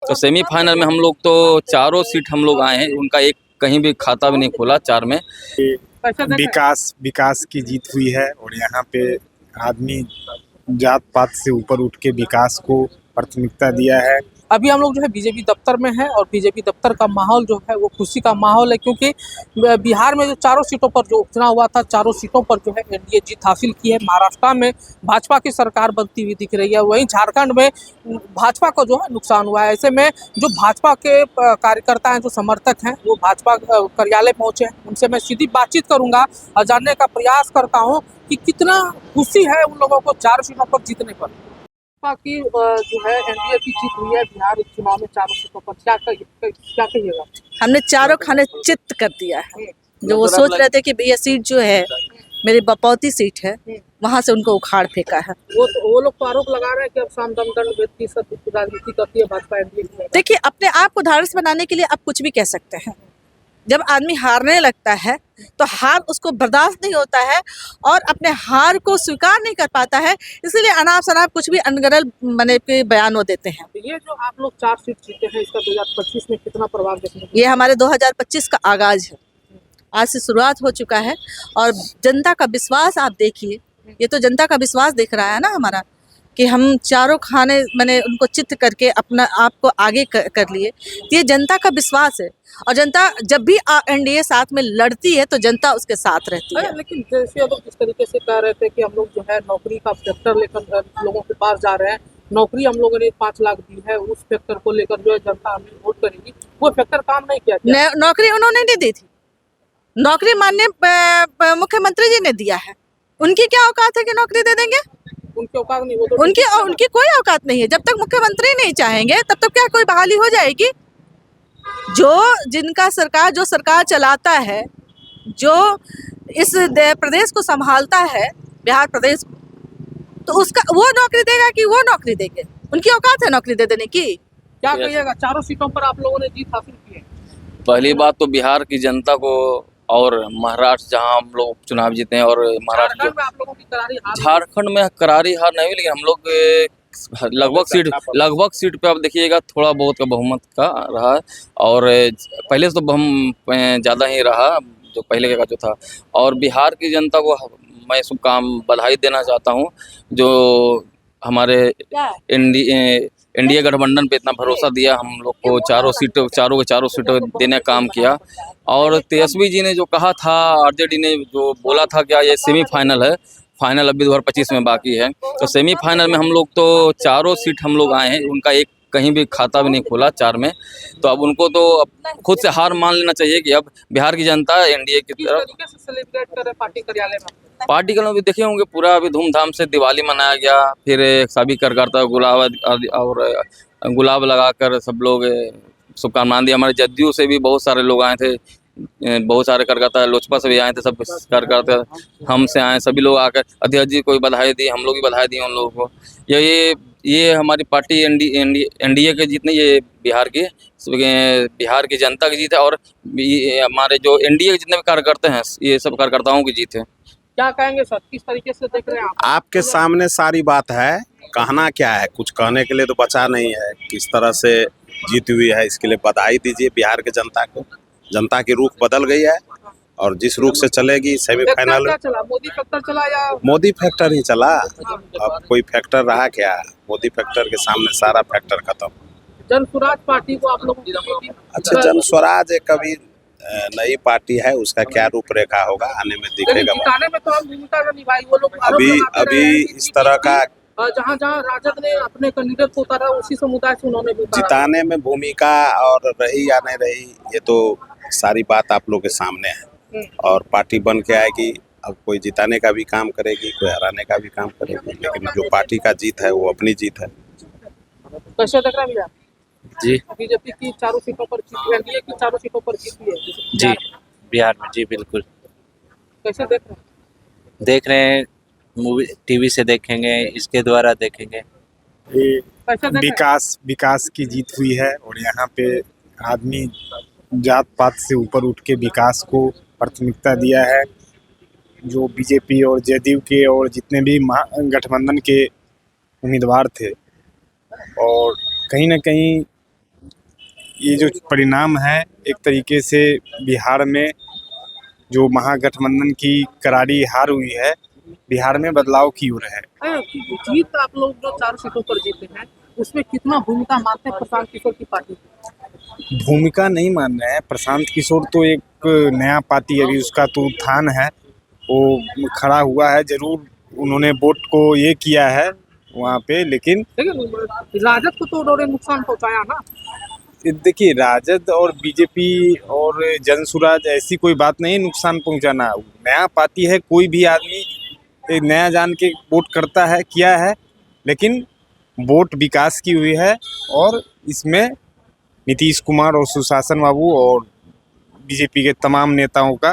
तो सेमीफाइनल में हम लोग तो चारों सीट हम लोग आए हैं, उनका एक कहीं भी खाता भी नहीं खोला चार में। विकास की जीत हुई है और यहाँ पे आदमी जात पात से ऊपर उठ के विकास को प्राथमिकता दिया है। अभी हम लोग जो है बीजेपी दफ्तर में है और बीजेपी दफ्तर का माहौल जो है वो खुशी का माहौल है, क्योंकि बिहार में जो चारों सीटों पर जो उपचुनाव हुआ था, चारों सीटों पर जो है एनडीए जीत हासिल की है। महाराष्ट्र में भाजपा की सरकार बनती हुई दिख रही है, वहीं झारखंड में भाजपा को जो है नुकसान हुआ है। ऐसे में जो भाजपा के कार्यकर्ता हैं, जो समर्थक हैं, वो भाजपा कार्यालय पहुंचे हैं। उनसे मैं सीधी बातचीत करूंगा और जानने का प्रयास करता हूँ कि कितना खुशी है उन लोगों को चारों सीटों पर जीतने पर। भाजपा की जो है एनडीए की जीत हुई है बिहार चुनाव में चारों सीटों पर, क्या कहिएगा? हमने चारों खाने चित्त कर दिया है। जो वो सोच रहे थे कि भैया सीट जो है मेरी बपौती सीट है, वहाँ से उनको उखाड़ फेंका है। वो लोग तो आरोप लगा रहे हैं कि अब साम दमदंड व्यक्ति सब राजनीति करती है भाजपा एनडीए। देखिए, अपने आप को धारस बनाने के लिए आप कुछ भी कह सकते हैं। जब आदमी हारने लगता है तो हार उसको बर्दाश्त नहीं होता है और अपने हार को स्वीकार नहीं कर पाता है, इसलिए अनाप शनाप कुछ भी अनगढ़ मने के बयान वो देते हैं। ये जो आप लोग 4 सीट जीते हैं, इसका 2025 में कितना प्रभाव देखने को? ये हमारे 2025 का आगाज है, आज से शुरुआत हो चुका है और जनता का विश्वास आप देखिए। ये तो जनता का विश्वास दिख रहा है ना हमारा, कि हम चारों खाने मैंने उनको चित्त करके अपना आप को आगे कर लिए। ये जनता का विश्वास है और जनता जब भी एनडीए साथ में लड़ती है तो जनता उसके साथ रहती है। लेकिन जैसे लोग जिस तरीके से कह रहे थे कि हम लोग जो है नौकरी का फैक्टर लेकर लोगों के पास जा रहे हैं, नौकरी हम लोगों ने 5 लाख दी है, उस फैक्टर को लेकर जो है जनता हमें वोट करेगी, वो फैक्टर काम नहीं किया। नौकरी उन्होंने नहीं दी थी, नौकरी माननीय मुख्यमंत्री जी ने दिया है। उनकी क्या औकात है कि नौकरी दे देंगे? उनकी औकात नहीं, वो तो उनकी कोई औकात नहीं है। जब तक मुख्यमंत्री नहीं चाहेंगे तब तक क्या कोई बहाली हो जाएगी? जो सरकार चलाता है, जो इस प्रदेश को संभालता है, बिहार प्रदेश, तो उसका वो नौकरी देगा कि वो नौकरी देंगे? उनकी औकात है नौकरी दे देने की? क्या कहिएगा? चारों सीटों पर आप लोगों ने जीत हासिल की है। पहली बात तो बिहार की जनता को और महाराष्ट्र जहां हम लोग चुनाव जीते हैं, और महाराष्ट्र में आप लोगों की करारी हार, झारखंड में करारी हार नहीं हुई, लेकिन हम लोग लगभग सीट पे आप देखिएगा थोड़ा बहुत का बहुमत का रहा है। और पहले से तो हम ज़्यादा ही रहा जो पहले का जो था। और बिहार की जनता को मैं बधाई देना चाहता हूँ, जो हमारे इंडिया गठबंधन पे इतना भरोसा दिया, हम लोग को चारों सीटों देने का काम किया। और तेजस्वी जी ने जो कहा था, आरजेडी ने जो बोला था कि ये सेमीफाइनल है, फाइनल अभी 2025 में बाकी है, तो सेमीफाइनल में हम लोग तो चारों सीट हम लोग आए हैं, उनका एक कहीं भी खाता भी नहीं खोला चार में। तो अब उनको तो अब खुद से हार मान लेना चाहिए कि अब बिहार की जनता एनडीए की तरफ। सेलिब्रेट कर रहे पार्टी कार्यालय में? पार्टी के लोग भी देखे होंगे, पूरा अभी धूमधाम से दिवाली मनाया गया। फिर सभी कार्यकर्ता गुलाब लगाकर सब लोग शुभकामनाएं दी। हमारे जदयू से भी बहुत सारे लोग आए थे, बहुत सारे कार्यकर्ता, लोजपा से भी आए थे, सब कार्यकर्ता हमसे आए, सभी लोग आकर अध्यक्ष जी को भी बधाई दी, हम लोग भी बधाई दी उन लोगों को। ये हमारी पार्टी एनडीए की जीत नहीं, ये बिहार की जनता की जीत है। और हमारे जो एनडीए के जितने भी कार्यकर्ता हैं, ये सब कार्यकर्ताओं की जीत है। क्या कहेंगे सर, किस तरीके से देख रहे हैं आप? आपके सामने सारी बात है, कहना क्या है, कुछ कहने के लिए तो बचा नहीं है। किस तरह से जीत हुई है, इसके लिए बधाई दीजिए बिहार के जनता को। जनता की रुख बदल गई है और जिस रुख से चलेगी सेमीफाइनल। मोदी फैक्टर चला या मोदी फैक्टर ही चला? अब कोई फैक्टर रहा क्या? मोदी फैक्टर के सामने सारा फैक्टर खत्म। जन स्वराज पार्टी को आप लोगों की? अच्छा, जन स्वराज एक कभी नई पार्टी है, उसका क्या रूपरेखा होगा आने में दिखेगा। में तो हम भूमिका निभाई, वो लोग अभी इस तरह का जहाँ राजद ने अपने कैंडिडेट को उतारा, उसी समुदाय से उन्होंने जिताने में भूमिका और रही या नहीं रही, ये तो सारी बात आप लोग के सामने है। और पार्टी बन के आएगी, अब कोई जिताने का भी काम करेगी, कोई हराने का भी काम करेगी, लेकिन जो पार्टी का जीत है वो अपनी जीत है। कैसे देख रहे हैं जी? बीजेपी की चारों सीटों पर जीत, एनडीए की चारों सीटों पर जीत है जी बिहार में। जी बिल्कुल। कैसे देख रहे हैं? देख रहे हैं, मूवी टीवी से देखेंगे, इसके द्वारा देखेंगे। विकास की जीत हुई है और यहाँ पे आदमी जात पात से ऊपर उठ के विकास को प्राथमिकता दिया है। जो बीजेपी और जदयू के और जितने भी गठबंधन के उम्मीदवार थे, और कहीं ना कहीं ये जो परिणाम है एक तरीके से बिहार में जो महागठबंधन की करारी हार हुई है, बिहार में बदलाव की ओर है। जीत आप लोग जो 4 सीटों पर जीते हैं उसमें कितना भूमिका मानते हैं प्रशांत किशोर की पार्टी की? भूमिका नहीं मान रहे हैं। प्रशांत किशोर तो एक नया पार्टी, अभी उसका तो उत्थान है, वो खड़ा हुआ है। जरूर उन्होंने वोट को ये किया है वहाँ पे, लेकिन राजद को तो उन्होंने नुकसान पहुंचाया ना। देखिए, राजद और बीजेपी और जनसुराज ऐसी कोई बात नहीं नुकसान पहुंचाना। नया पार्टी है, कोई भी आदमी एक नया जान के वोट करता है, किया है, लेकिन वोट विकास की हुई है। और इसमें नीतीश कुमार और सुशासन बाबू और बीजेपी के तमाम नेताओं का